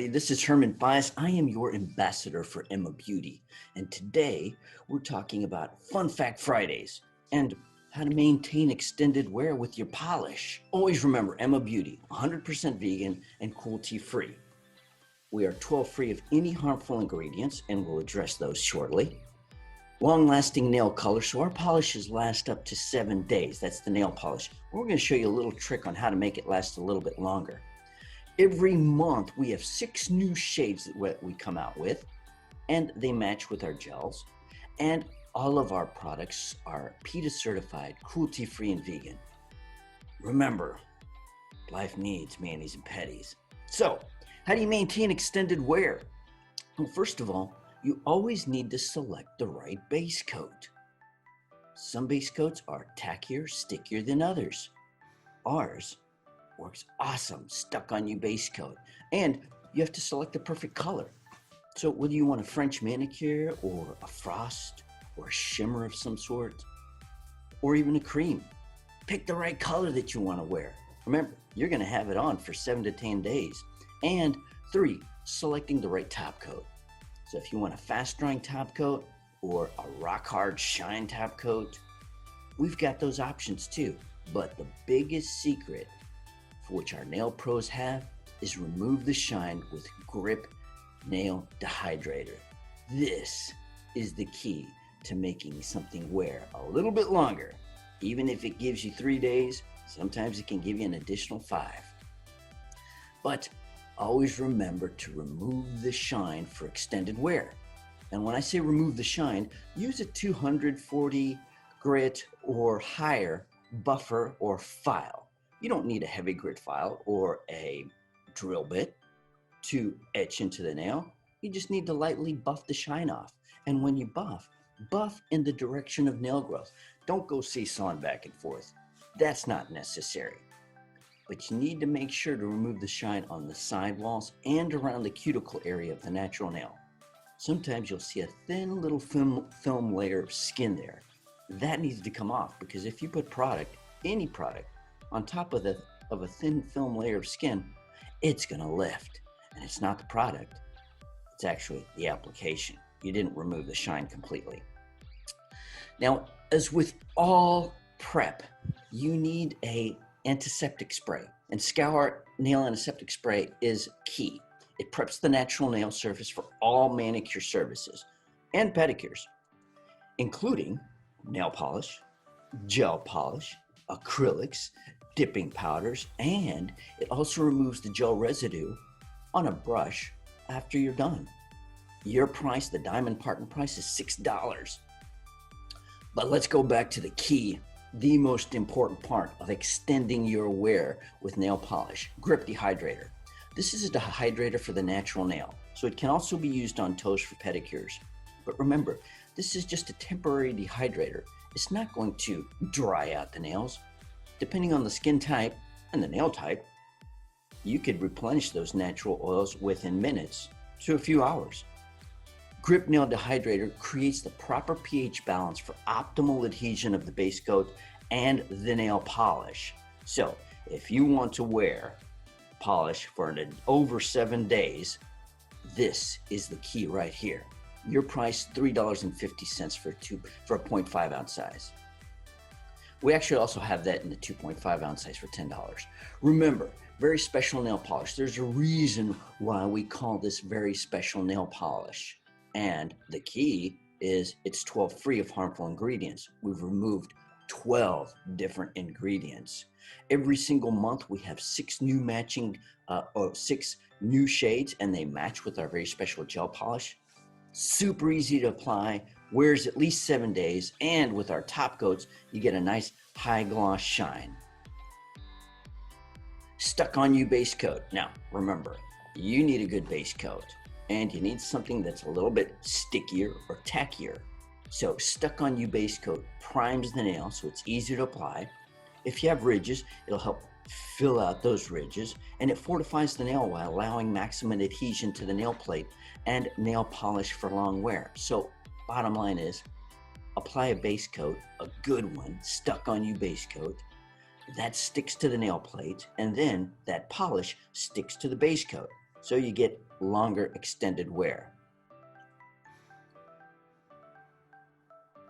everybody. This is Herman Bias. I am your ambassador for Emma Beauty. And today we're talking about Fun Fact Fridays and how to maintain extended wear with your polish. Always remember Emma Beauty, 100% vegan and cruelty-free. We are 12 free of any harmful ingredients, and we'll address those shortly. Long-lasting nail color, so our polishes last up to 7 days. That's the nail polish. We're going to show you a little trick on how to make it last a little bit longer. Every month we have 6 new shades that we come out with, and they match with our gels. And all of our products are PETA certified, cruelty-free, and vegan. Remember, life needs manis and petties. So, how do you maintain extended wear? Well, first of all, you always need to select the right base coat. Some base coats are tackier, stickier than others. Ours works awesome, stuck on you base coat. And you have to select the perfect color. So whether you want a French manicure or a frost or a shimmer of some sort, or even a cream, pick the right color that you want to wear. Remember, you're going to have it on for 7 to 10 days. And 3, selecting the right top coat. So if you want a fast drying top coat or a rock hard shine top coat, we've got those options too. But the biggest secret, for which our nail pros have, is remove the shine with Grip Nail Dehydrator. This is the key to making something wear a little bit longer. Even if it gives you 3 days, sometimes it can give you an additional 5. But always remember to remove the shine for extended wear. And when I say remove the shine, use a 240 grit or higher buffer or file. You don't need a heavy grit file or a drill bit to etch into the nail. You just need to lightly buff the shine off. And when you buff in the direction of nail growth. Don't go seesawing back and forth. That's not necessary. But you need to make sure to remove the shine on the side walls and around the cuticle area of the natural nail. Sometimes you'll see a thin little film layer of skin there. That needs to come off, because if you put product, any product, on top of a thin film layer of skin, it's going to lift. And it's not the product, it's actually the application. You didn't remove the shine completely. Now, as with all prep, you need a antiseptic spray, and Scour Nail Antiseptic Spray is key. It preps the natural nail surface for all manicure services and pedicures, including nail polish, gel polish, acrylics, dipping powders, and it also removes the gel residue on a brush after you're done. Your price, the diamond partner price, is $6. But let's go back to the key, the most important part of extending your wear with nail polish, Grip Dehydrator. This is a dehydrator for the natural nail, so it can also be used on toes for pedicures. But remember, this is just a temporary dehydrator. It's not going to dry out the nails. Depending on the skin type and the nail type, you could replenish those natural oils within minutes to a few hours. Grip Nail Dehydrator creates the proper pH balance for optimal adhesion of the base coat and the nail polish. So if you want to wear polish for over 7 days, this is the key right here. Your price, $3.50 for a 0.5 ounce size. We actually also have that in the 2.5 ounce size for $10. Remember, very special nail polish. There's a reason why we call this very special nail polish. And the key is it's 12 free of harmful ingredients. We've removed 12 different ingredients. Every single month we have 6 new six new shades, and they match with our very special gel polish. Super easy to apply, wears at least 7 days, and with our top coats, you get a nice high gloss shine. Stuck on you base coat. Now, remember, you need a good base coat. And you need something that's a little bit stickier or tackier. So stuck on you base coat primes the nail so it's easier to apply. If you have ridges, it'll help fill out those ridges, and it fortifies the nail while allowing maximum adhesion to the nail plate and nail polish for long wear. So bottom line is, apply a base coat, a good one, stuck on you base coat, that sticks to the nail plate, and then that polish sticks to the base coat. so you get longer extended wear.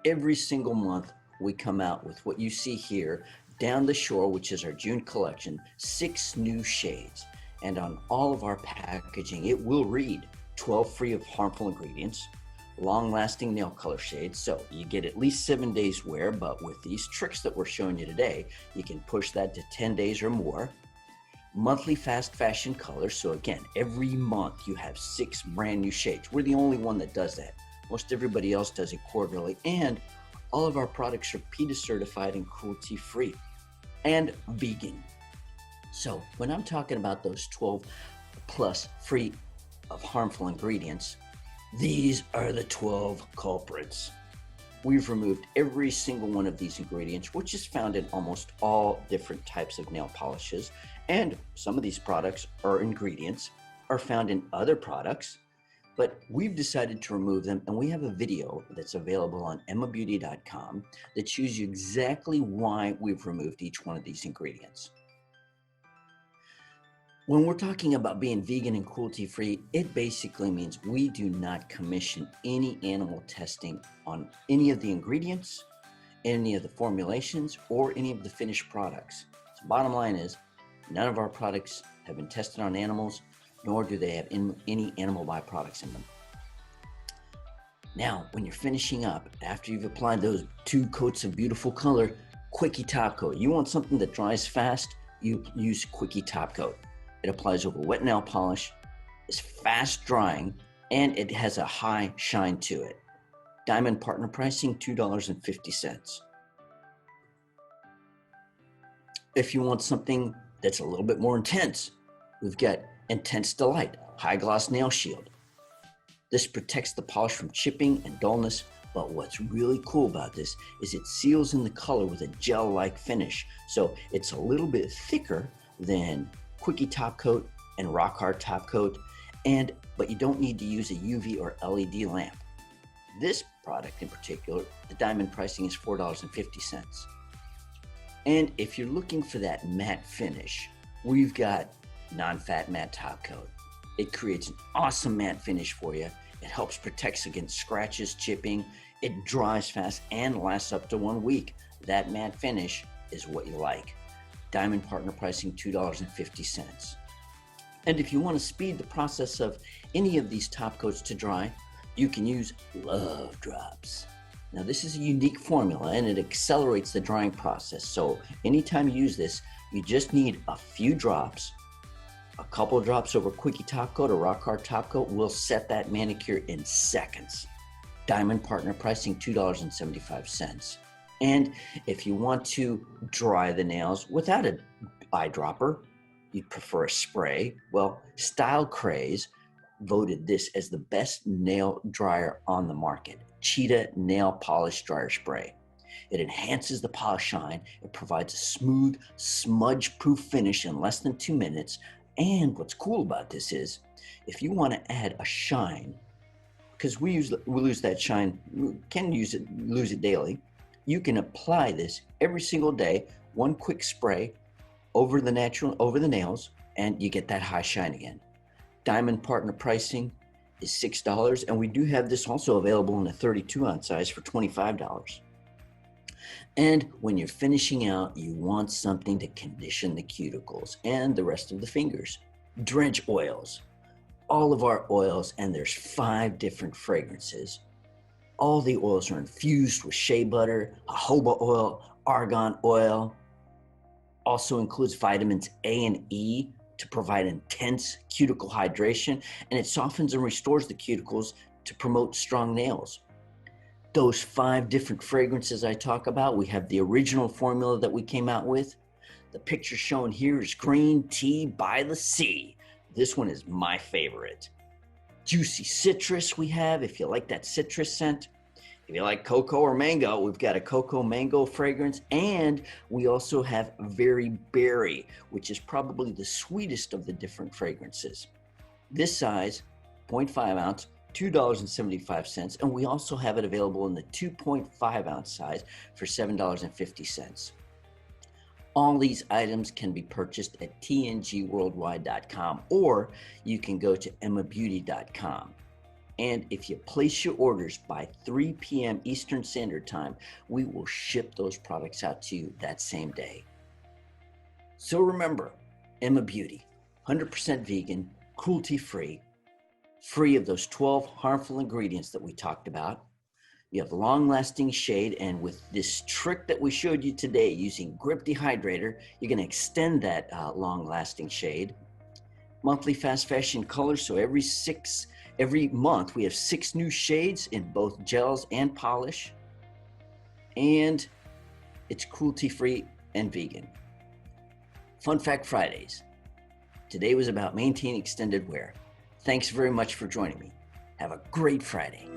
Every single month, we come out with what you see here, Down the Shore, which is our June collection, 6 new shades. And on all of our packaging, it will read 12 free of harmful ingredients, long-lasting nail color shades, so you get at least 7 days wear, but with these tricks that we're showing you today, you can push that to 10 days or more. Monthly fast fashion colors, so again, every month you have 6 brand new shades. We're the only one that does that. Most everybody else does it quarterly, and all of our products are PETA certified and cruelty-free and vegan. So when I'm talking about those 12 plus free of harmful ingredients, these are the 12 culprits. We've removed every single one of these ingredients, which is found in almost all different types of nail polishes. And some of these products or ingredients are found in other products, but we've decided to remove them, and we have a video that's available on emmabeauty.com that shows you exactly why we've removed each one of these ingredients. When we're talking about being vegan and cruelty-free, it basically means we do not commission any animal testing on any of the ingredients, any of the formulations, or any of the finished products. So bottom line is, none of our products have been tested on animals, nor do they have any animal byproducts in them. Now, when you're finishing up, after you've applied those 2 coats of beautiful color, Quickie Top Coat. You want something that dries fast, you use Quickie Top Coat. It applies over wet nail polish, is fast drying, and it has a high shine to it. Diamond partner pricing, $2.50. If you want something that's a little bit more intense, we've got Intense Delight High Gloss Nail Shield. This protects the polish from chipping and dullness, but what's really cool about this is it seals in the color with a gel-like finish, so it's a little bit thicker than Quickie Top Coat and Rock Hard Top Coat, but you don't need to use a UV or LED lamp. This product in particular, the diamond pricing is $4.50. And if you're looking for that matte finish, we've got non-fat matte top coat. It creates an awesome matte finish for you. It helps protect against scratches, chipping. It dries fast and lasts up to 1 week. That matte finish is what you like. Diamond partner pricing, $2.50. And if you want to speed the process of any of these top coats to dry, you can use Love Drops. Now this is a unique formula and it accelerates the drying process. So anytime you use this, you just need a few drops. A couple drops over Quickie Top Coat or Rock Hard Top Coat will set that manicure in seconds. Diamond partner pricing, $2.75. And if you want to dry the nails without an eyedropper, you prefer a spray, well, Style Craze voted this as the best nail dryer on the market. Cheetah Nail Polish Dryer Spray. It enhances the polish shine. It provides a smooth, smudge-proof finish in less than 2 minutes. And what's cool about this is, if you want to add a shine, because we lose that shine, we can lose it daily, you can apply this every single day, 1 quick spray over the nails, and you get that high shine again. Diamond partner pricing is $6, and we do have this also available in a 32-ounce size for $25. And when you're finishing out, you want something to condition the cuticles and the rest of the fingers. Drench Oils. All of our oils, and there's 5 different fragrances. All the oils are infused with shea butter, jojoba oil, argan oil. Also includes vitamins A and E to provide intense cuticle hydration, and it softens and restores the cuticles to promote strong nails. Those 5 different fragrances I talk about, we have the original formula that we came out with. The picture shown here is Green Tea by the Sea. This one is my favorite. Juicy Citrus we have, if you like that citrus scent. If you like cocoa or mango, we've got a cocoa mango fragrance, and we also have Very Berry, which is probably the sweetest of the different fragrances. This size, 0.5 ounce, $2.75, and we also have it available in the 2.5 ounce size for $7.50. All these items can be purchased at tngworldwide.com, or you can go to emmabeauty.com. And if you place your orders by 3 p.m. Eastern Standard Time, we will ship those products out to you that same day. So remember, Emma Beauty, 100% vegan, cruelty-free, free of those 12 harmful ingredients that we talked about. You have long-lasting shade, and with this trick that we showed you today using Grip Dehydrator, you're going to extend that long-lasting shade. Monthly fast fashion colors, so every month we have 6 new shades in both gels and polish, and it's cruelty-free and vegan. Fun Fact Fridays. Today was about maintaining extended wear. Thanks very much for joining me. Have a great Friday.